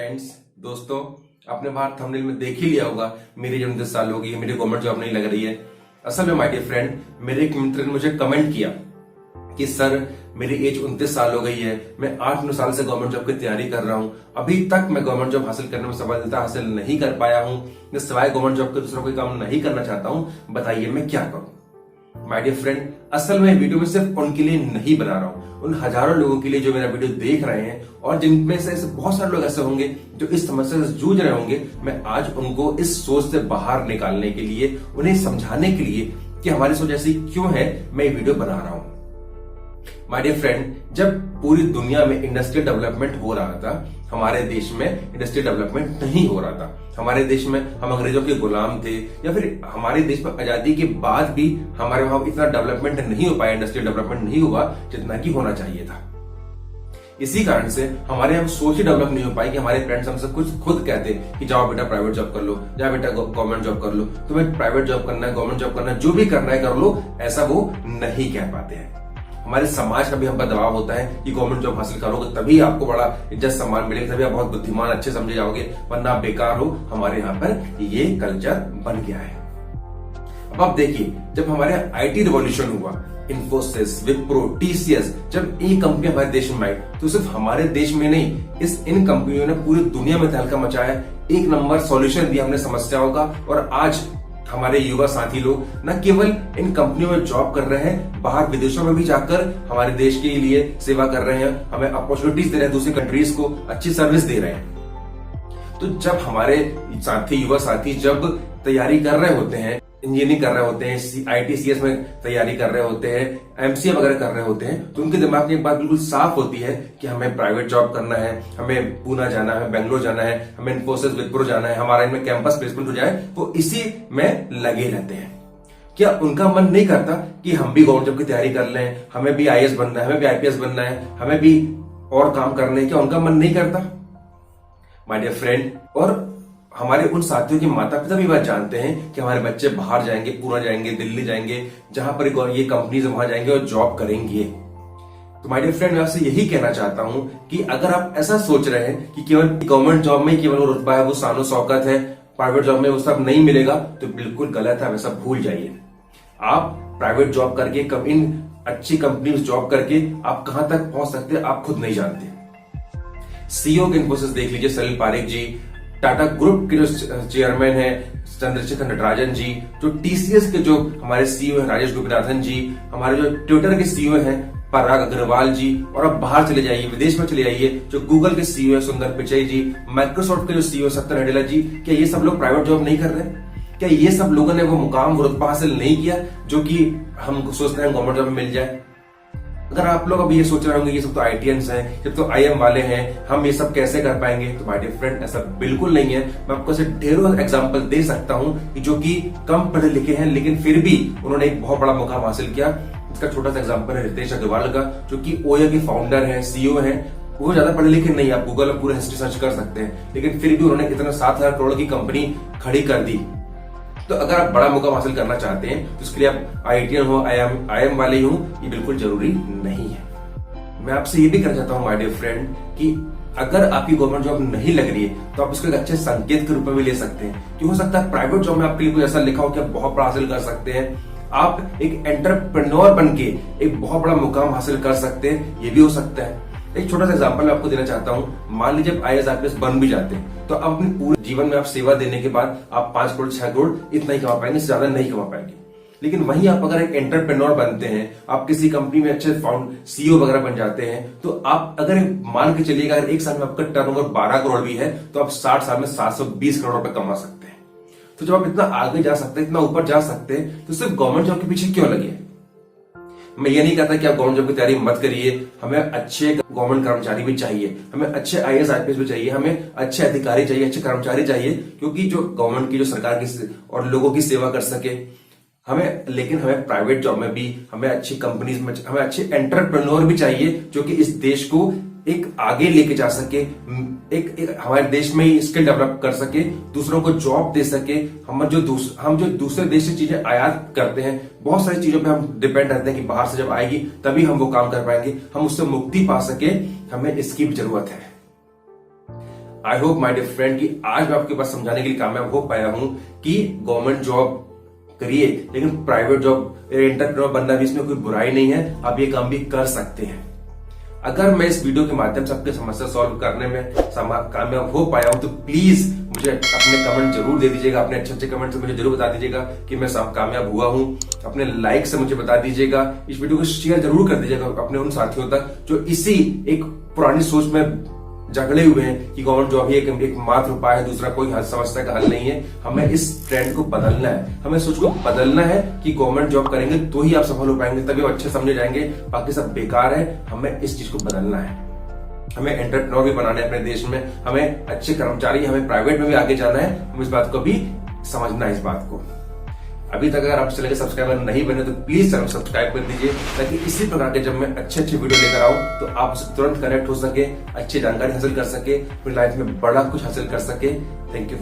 Friends, दोस्तों, आपने बाहर थंबनेल में देख ही लिया होगा मेरी जब 29 साल हो गई है, मेरी गवर्नमेंट जॉब नहीं लग रही है। असल में माय डियर फ्रेंड, मेरे एक मित्र ने मुझे कमेंट किया कि सर मेरी एज 29 साल हो गई है, मैं 8-9 साल से गवर्नमेंट जॉब की तैयारी कर रहा हूं, अभी तक मैं गवर्नमेंट जॉब हासिल करने में सफलता हासिल नहीं कर पाया हूं, मैं सिवाय गवर्नमेंट जॉब के दूसरा कोई काम नहीं करना चाहता हूं, बताइए मैं क्या करूं। माय डियर फ्रेंड, असल में वीडियो में सिर्फ उनके लिए नहीं बना रहा हूं, उन हजारों लोगों के लिए जो मेरा वीडियो देख रहे हैं और जिनमें से बहुत सारे लोग ऐसे होंगे जो इस समस्या से जूझ रहे होंगे। मैं आज उनको इस सोच से बाहर निकालने के लिए, उन्हें समझाने के लिए कि हमारी सोच ऐसी क्यों है, मैं ये वीडियो बना रहा हूं। माय डियर फ्रेंड, जब पूरी दुनिया में इंडस्ट्रियल डेवलपमेंट हो रहा था, हमारे देश में इंडस्ट्रियल डेवलपमेंट नहीं हो रहा था। हमारे देश में हम अंग्रेजों के गुलाम थे, या फिर हमारे देश में आजादी के बाद भी हमारे वहां इतना डेवलपमेंट नहीं हो पाया, इंडस्ट्रियल डेवलपमेंट नहीं हुआ जितना कि होना चाहिए था। इसी कारण से हमारे हम सोच ही डेवलप नहीं हो पाई कि हमारे फ्रेंड्स हमसे कुछ खुद कहते कि जाओ बेटा प्राइवेट जॉब कर लो, जाओ बेटा गवर्नमेंट जॉब कर लो, तुम्हें प्राइवेट जॉब करना है, गवर्नमेंट जॉब करना है, जो भी करना है कर लो, ऐसा वो नहीं कह पाते हैं। हमारे समाज का भी हम पर दबाव होता है कि गवर्नमेंट जॉब हासिल करोगे तभी आपको बड़ा इज्जत सम्मान मिलेगा, तभी आप बहुत बुद्धिमान अच्छे समझे जाओगे, वरना आप बेकार हो। हमारे यहाँ पर ये कल्चर बन गया है। अब आप देखिए, जब हमारे आईटी रिवॉल्यूशन हुआ, इन्फोसिस, विप्रो, टीसीएस, जब ये कंपनियां हमारे देश में आई, तो सिर्फ हमारे देश में नहीं, इन कंपनियों ने पूरी दुनिया में तहलका मचाया, एक नंबर सॉल्यूशन दिया हमने समस्याओं का। और आज हमारे युवा साथी लोग न केवल इन कंपनियों में जॉब कर रहे हैं, बाहर विदेशों में भी जाकर हमारे देश के लिए सेवा कर रहे हैं, हमें अपॉर्चुनिटीज दे रहे हैं, दूसरी कंट्रीज को अच्छी सर्विस दे रहे हैं। तो जब हमारे साथी, युवा साथी जब तैयारी कर रहे होते हैं, इंजीनियरिंग कर रहे होते हैं, आईटीसीएस में तैयारी कर रहे होते हैं, एमसीए वगैरह कर रहे होते हैं, तो उनके दिमाग में एक बात बिल्कुल साफ होती है कि हमें प्राइवेट जॉब करना है, हमें पूना जाना है, बेंगलोर जाना है, हमें इन्फोसिस, विप्रो जाना है, हमारा इनमें कैंपस प्लेसमेंट हो जाए, तो इसी में लगे रहते हैं। क्या उनका मन नहीं करता कि हम भी गवर्नमेंट जॉब की तैयारी कर लें, हमें भी आईएएस बनना है, हमें भी आईपीएस बनना है, हमें भी और काम करने, क्या उनका मन नहीं करता? माय डियर फ्रेंड, और हमारे उन साथियों के माता पिता भी बात जानते हैं कि हमारे बच्चे बाहर जाएंगे, पूना जाएंगे, दिल्ली जाएंगे, जहां पर ये कंपनीज वहां जाएंगे और जॉब करेंगे। तो माय डियर फ्रेंड, मैं आपसे यही कहना चाहता हूं कि अगर आप ऐसा सोच रहे हैं कि केवल गवर्नमेंट जॉब में केवल वो रुतबा है, वो शानो शौकत है, प्राइवेट जॉब में वो सब नहीं मिलेगा, तो बिल्कुल गलत है, वैसा भूल जाइए। आप प्राइवेट जॉब करके, इन अच्छी कंपनी में जॉब करके आप कहां तक पहुंच सकते हैं, आप खुद नहीं जानते। सीईओ के इन्फोसिस देख लीजिए, सलिल पारेख जी, टाटा ग्रुप के जो चेयरमैन है चंद्रशेखर नटराजन जी, जो टीसीएस के जो हमारे सीईओ है राजेश गोपीनाथन जी, हमारे जो ट्विटर के सीईओ हैं पराग अग्रवाल जी, और अब बाहर चले जाइए, विदेश में चले जाइए, जो गूगल के सीईओ है सुंदर पिचई जी, माइक्रोसॉफ्ट के जो सीईओ सत्तर नडेला जी, क्या ये सब लोग प्राइवेट जॉब नहीं कर रहे? क्या ये सब लोगों ने वो मुकाम, वो रुतबा हासिल नहीं किया जो कि हम सोचते हैं गवर्नमेंट जॉब में मिल जाए? अगर आप लोग अब ये सोच रहे होंगे ये सब तो आईटीएंस हैं, ये तो आईएम वाले हैं, हम ये सब कैसे कर पाएंगे, तो माय डियर फ्रेंड, ऐसा बिल्कुल नहीं है। मैं आपको ऐसे ढेरों एग्जांपल दे सकता हूं कि जो कि कम पढ़े लिखे हैं लेकिन फिर भी उन्होंने एक बहुत बड़ा मुकाम हासिल किया। इसका छोटा सा एग्जांपल है रितेश अग्रवाल का, जो कि ओयो के फाउंडर है, सीईओ है। वो ज्यादा पढ़े लिखे नहीं, आप गूगल में पूरा हिस्ट्री सर्च कर सकते हैं, लेकिन फिर भी उन्होंने इतना 7,000 करोड़ की कंपनी खड़ी कर दी। तो अगर आप बड़ा मुकाम हासिल करना चाहते हैं तो उसके लिए आप आईटीएन हो, आईएम वाले हो, ये बिल्कुल जरूरी नहीं है। मैं आपसे ये भी कहना चाहता हूं माय डियर फ्रेंड कि अगर आपकी गवर्नमेंट जॉब नहीं लग रही है तो आप इसको एक अच्छे संकेत के रूप में भी ले सकते हैं कि हो सकता है प्राइवेट जॉब में आपके लिए कोई ऐसा लिखा हो कि आप बहुत बड़ा हासिल कर सकते हैं, आप एक एंटरप्रेन्योर बन के एक बहुत बड़ा मुकाम हासिल कर सकते हैं, ये भी हो सकता है। एक छोटा सा एग्जांपल मैं आपको देना चाहता हूं। मान लीजिए आप आईएएस आईपीएस बन भी जाते हैं, तो अब अपने पूरे जीवन में आप सेवा देने के बाद आप 5 करोड़ 6 करोड़ इतना ही कमा पाएंगे, इससे ज्यादा नहीं कमा पाएंगे। लेकिन वहीं आप अगर एक एंटरप्रेन्योर बनते हैं, आप किसी कंपनी में अच्छे सीईओ वगैरह बन जाते हैं, तो आप अगर मान के चलिएगा अगर एक साल में आपका टर्नओवर 12 करोड़ भी है, तो आप 60 साल में 720 करोड़ रुपए कमा सकते हैं। तो जब आप इतना आगे जा सकते हैं, इतना ऊपर जा सकते हैं, तो सिर्फ गवर्नमेंट जॉब के पीछे क्यों लगे? मैं ये नहीं कहता कि आप गवर्नमेंट जॉब की तैयारी मत करिए, हमें अच्छे गवर्नमेंट कर्मचारी भी चाहिए, हमें अच्छे आईएएस आईपीएस भी चाहिए, हमें अच्छे अधिकारी चाहिए, अच्छे कर्मचारी चाहिए, क्योंकि जो गवर्नमेंट की, जो सरकार की और लोगों की सेवा कर सके लेकिन हमें प्राइवेट जॉब में भी, हमें अच्छी कंपनीज में, हमें अच्छे एंटरप्रेन्योर भी चाहिए जो कि इस देश को एक आगे लेके जा सके, एक हमारे देश में ही स्किल डेवलप कर सके, दूसरों को जॉब दे सके। हम जो दूसरे देश से चीजें आयात करते हैं, बहुत सारी चीजों पे हम डिपेंड रहते हैं कि बाहर से जब आएगी तभी हम वो काम कर पाएंगे, हम उससे मुक्ति पा सके, हमें इसकी भी जरूरत है। I hope my dear friend कि आज मैं आपके पास समझाने के लिए कामयाब हो पाया हूं कि गवर्नमेंट जॉब करिए, लेकिन प्राइवेट जॉब एंटरप्रेन्योर बनना भी इसमें कोई बुराई नहीं है, आप ये काम भी कर सकते हैं। अगर मैं इस वीडियो के माध्यम से आपकी समस्या सॉल्व करने में कामयाब हो पाया हूं तो प्लीज मुझे अपने कमेंट जरूर दे दीजिएगा, अपने अच्छे कमेंट से मुझे जरूर बता दीजिएगा कि मैं कामयाब हुआ हूं। अपने लाइक से मुझे बता दीजिएगा, इस वीडियो को शेयर जरूर कर दीजिएगा अपने उन साथियों तक जो इसी एक पुरानी सोच में झगड़े हुए हैं कि गवर्नमेंट जॉब ही एक मात्र उपाय है, दूसरा कोई समस्या का हल नहीं है। हमें इस ट्रेंड को बदलना है, हमें सोच को बदलना है कि गवर्नमेंट जॉब करेंगे तो ही आप सफल हो पाएंगे, तभी आप अच्छे समझे जाएंगे, बाकी सब बेकार है। हमें इस चीज को बदलना है, हमें एंटरप्रेन्योर भी बनाना है अपने देश में, हमें अच्छे कर्मचारी, हमें प्राइवेट में भी आगे जाना है। हम इस बात को भी समझना है। इस बात को अभी तक अगर आप चैनल के सब्सक्राइबर नहीं बने तो प्लीज चैनल सब्सक्राइब कर दीजिए, ताकि इसी प्रकार के जब मैं अच्छे वीडियो लेकर आऊं तो आप उससे तुरंत कनेक्ट हो सके, अच्छी जानकारी हासिल कर सके, अपनी लाइफ में बड़ा कुछ हासिल कर सके। Thank you.